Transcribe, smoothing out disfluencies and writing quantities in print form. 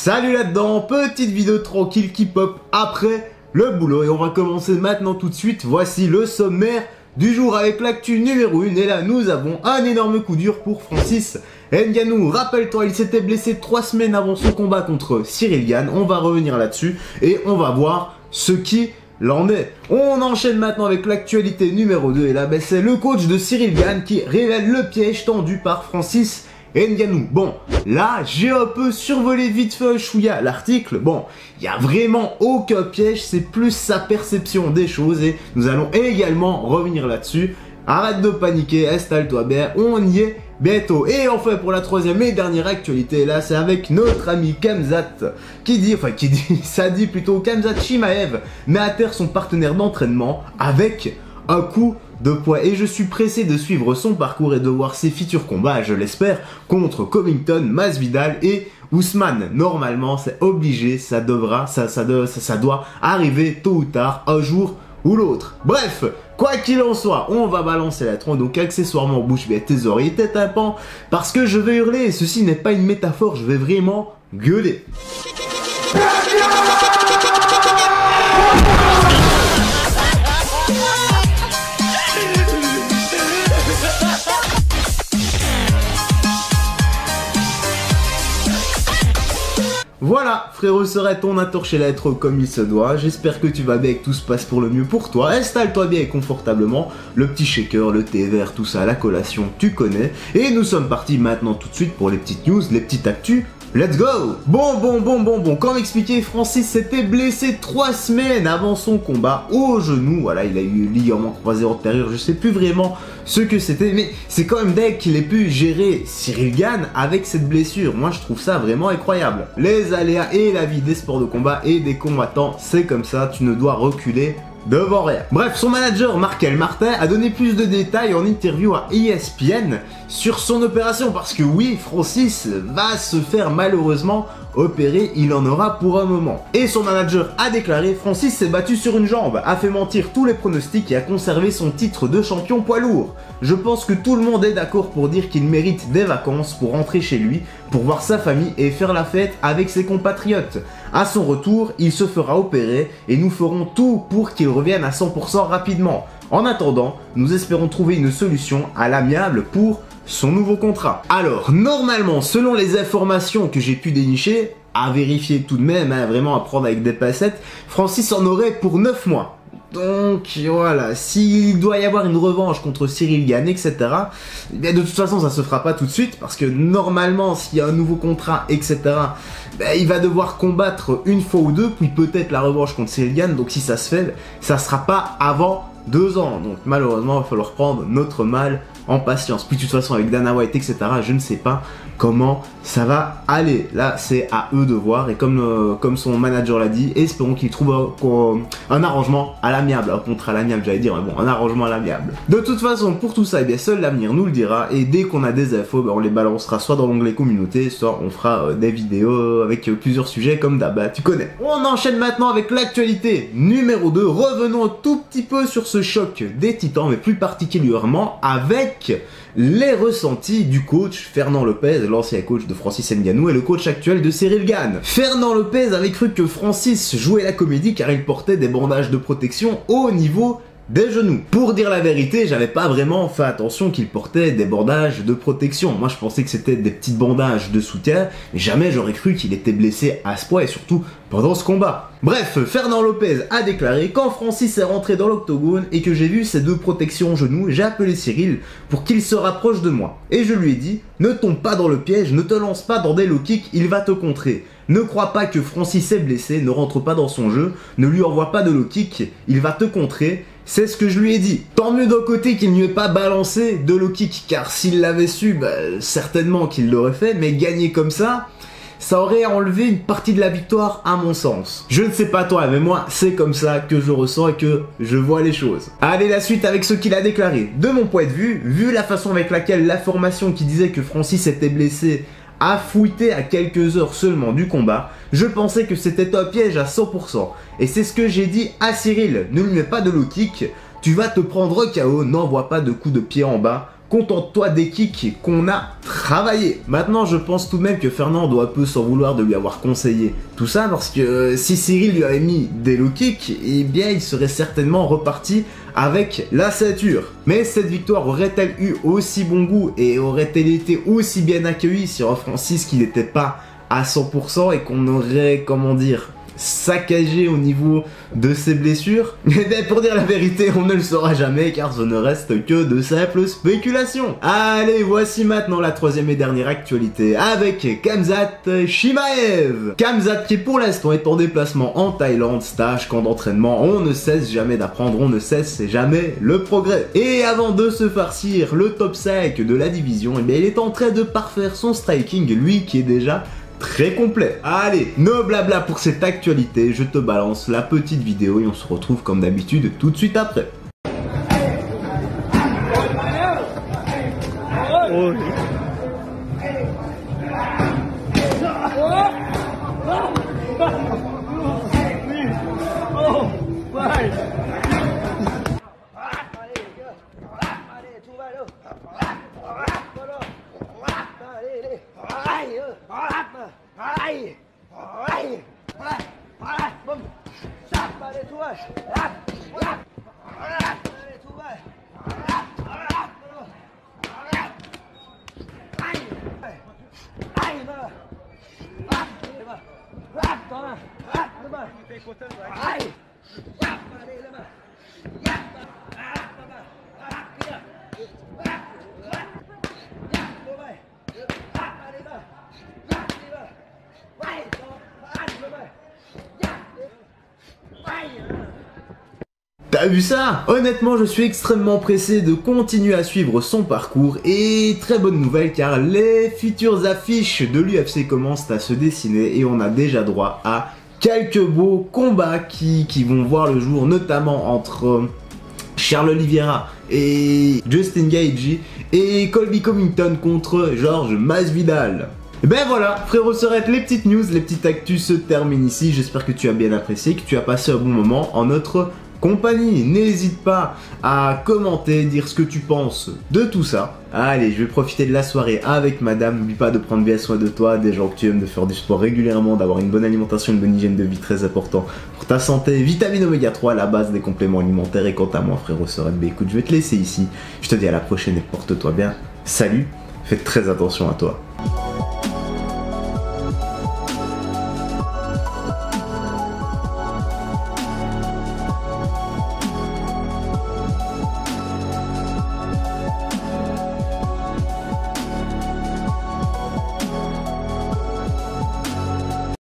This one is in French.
Salut là-dedans, petite vidéo tranquille qui pop après le boulot et on va commencer maintenant tout de suite. Voici le sommaire du jour avec l'actu numéro 1 et là nous avons un énorme coup dur pour Francis Ngannou. Rappelle-toi, il s'était blessé 3 semaines avant son combat contre Ciryl Gane. On va revenir là-dessus et on va voir ce qui l'en est. On enchaîne maintenant avec l'actualité numéro 2 et là c'est le coach de Ciryl Gane qui révèle le piège tendu par Francis Ngannou. Bon, là, j'ai un peu survolé vite fait chouïa l'article. Bon, il n'y a vraiment aucun piège, c'est plus sa perception des choses et nous allons également revenir là-dessus. Arrête de paniquer, installe-toi bien, on y est bientôt. Et enfin, pour la troisième et dernière actualité, là, c'est avec notre ami Khamzat ça dit plutôt Khamzat Chimaev met à terre son partenaire d'entraînement avec un coup de poids et je suis pressé de suivre son parcours et de voir ses futurs combats, je l'espère, contre Covington, Masvidal et Ousmane. Normalement, c'est obligé, ça doit arriver tôt ou tard, un jour ou l'autre. Bref, quoi qu'il en soit, on va balancer la tronc, donc accessoirement bouche bien tes oreilles, tes tympans, parce que je vais hurler et ceci n'est pas une métaphore, je vais vraiment gueuler. Voilà, frérot, serait ton entorché l'être comme il se doit. J'espère que tu vas bien et que tout se passe pour le mieux pour toi. Installe-toi bien et confortablement. Le petit shaker, le thé vert, tout ça, la collation, tu connais. Et nous sommes partis maintenant tout de suite pour les petites news, les petites actus. Let's go! Bon, comme expliqué, Francis s'était blessé 3 semaines avant son combat au genou. Voilà, il a eu ligament croisé antérieur, je sais plus vraiment ce que c'était, mais c'est quand même dingue qu'il ait pu gérer Ciryl Gane avec cette blessure. Moi, je trouve ça vraiment incroyable. Les aléas et la vie des sports de combat et des combattants, c'est comme ça, tu ne dois reculer devant rien. Bref, son manager Markel Martin a donné plus de détails en interview à ESPN sur son opération parce que oui, Francis va se faire malheureusement opérer, il en aura pour un moment. Et son manager a déclaré: Francis s'est battu sur une jambe, a fait mentir tous les pronostics et a conservé son titre de champion poids lourd. Je pense que tout le monde est d'accord pour dire qu'il mérite des vacances pour rentrer chez lui, pour voir sa famille et faire la fête avec ses compatriotes. À son retour, il se fera opérer et nous ferons tout pour qu'il revienne à 100% rapidement. En attendant, nous espérons trouver une solution à l'amiable pour son nouveau contrat. Alors, normalement, selon les informations que j'ai pu dénicher, à vérifier tout de même, hein, vraiment à prendre avec des pincettes, Francis en aurait pour 9 mois. Donc voilà, s'il doit y avoir une revanche contre Ciryl Gane, etc., bien, de toute façon ça se fera pas tout de suite parce que normalement s'il y a un nouveau contrat, etc., ben, il va devoir combattre une fois ou deux, puis peut-être la revanche contre Ciryl Gane. Donc si ça se fait, ça sera pas avant 2 ans. Donc malheureusement il va falloir prendre notre mal en patience. Puis de toute façon avec Dana White, etc., je ne sais pas comment ça va aller. Là c'est à eux de voir et comme son manager l'a dit, espérons qu'ils trouvent un arrangement à l'amiable, un contrat à l'amiable j'allais dire, mais bon, un arrangement à l'amiable. De toute façon pour tout ça, eh bien, seul l'avenir nous le dira et dès qu'on a des infos, ben, on les balancera soit dans l'onglet communauté, soit on fera des vidéos avec plusieurs sujets comme d'hab, tu connais. On enchaîne maintenant avec l'actualité numéro 2, revenons un tout petit peu sur ce choc des titans, mais plus particulièrement avec les ressentis du coach Fernand Lopez, l'ancien coach de Francis Ngannou et le coach actuel de Ciryl Gane. Fernand Lopez avait cru que Francis jouait la comédie car il portait des bandages de protection au niveau des genoux. Pour dire la vérité, j'avais pas vraiment fait attention qu'il portait des bandages de protection. Moi je pensais que c'était des petits bandages de soutien, mais jamais j'aurais cru qu'il était blessé à ce point et surtout pendant ce combat. Bref, Fernand Lopez a déclaré: quand Francis est rentré dans l'octogone et que j'ai vu ces 2 protections aux genoux, j'ai appelé Ciryl pour qu'il se rapproche de moi. Et je lui ai dit: ne tombe pas dans le piège, ne te lance pas dans des low kicks, il va te contrer. Ne crois pas que Francis est blessé, ne rentre pas dans son jeu, ne lui envoie pas de low kick, il va te contrer. C'est ce que je lui ai dit. Tant mieux d'un côté qu'il n'y ait pas balancé de low kick, car s'il l'avait su, bah, certainement qu'il l'aurait fait, mais gagner comme ça aurait enlevé une partie de la victoire à mon sens. Je ne sais pas toi, mais moi, c'est comme ça que je ressens et que je vois les choses. Allez, la suite avec ce qu'il a déclaré. De mon point de vue, vu la façon avec laquelle l'information qui disait que Francis était blessé a fuité à quelques heures seulement du combat, je pensais que c'était un piège à 100%. Et c'est ce que j'ai dit à Ciryl, ne lui mets pas de low kick, tu vas te prendre KO, n'envoie pas de coup de pied en bas contente-toi des kicks qu'on a travaillé. Maintenant, je pense tout de même que Fernand doit peu s'en vouloir de lui avoir conseillé tout ça, parce que si Cyril lui avait mis des low kicks, eh bien il serait certainement reparti avec la ceinture. Mais cette victoire aurait-elle eu aussi bon goût et aurait-elle été aussi bien accueillie si Francis qui n'était pas à 100% et qu'on aurait, comment dire, saccagé au niveau de ses blessures? Mais bien, pour dire la vérité, on ne le saura jamais car ce ne reste que de simples spéculations. Allez, voici maintenant la troisième et dernière actualité avec Khamzat Chimaev. Khamzat qui pour l'instant est en déplacement en Thaïlande, stage, camp d'entraînement, on ne cesse jamais d'apprendre, on ne cesse jamais le progrès. Et avant de se farcir le top 5 de la division, eh bien, il est en train de parfaire son striking, lui qui est déjà très complet. Allez, no blabla pour cette actualité, je te balance la petite vidéo et on se retrouve comme d'habitude tout de suite après. Oh. T'as vu ça? Honnêtement, je suis extrêmement pressé de continuer à suivre son parcours et très bonne nouvelle car les futures affiches de l'UFC commencent à se dessiner et on a déjà droit à quelques beaux combats qui vont voir le jour, notamment entre Charles Oliveira et Justin Gaethje et Colby Covington contre Georges Masvidal. Et ben voilà, frérot sœurette, les petites news, les petites actus se terminent ici. J'espère que tu as bien apprécié, que tu as passé un bon moment en notre compagnie. N'hésite pas à commenter, dire ce que tu penses de tout ça. Allez, je vais profiter de la soirée avec madame. N'oublie pas de prendre bien soin de toi, des gens que tu aimes, de faire du sport régulièrement, d'avoir une bonne alimentation, une bonne hygiène de vie, très important pour ta santé. Vitamine oméga 3, la base des compléments alimentaires. Et quant à moi, frérot sœurette, écoute, je vais te laisser ici. Je te dis à la prochaine et porte-toi bien. Salut, fais très attention à toi.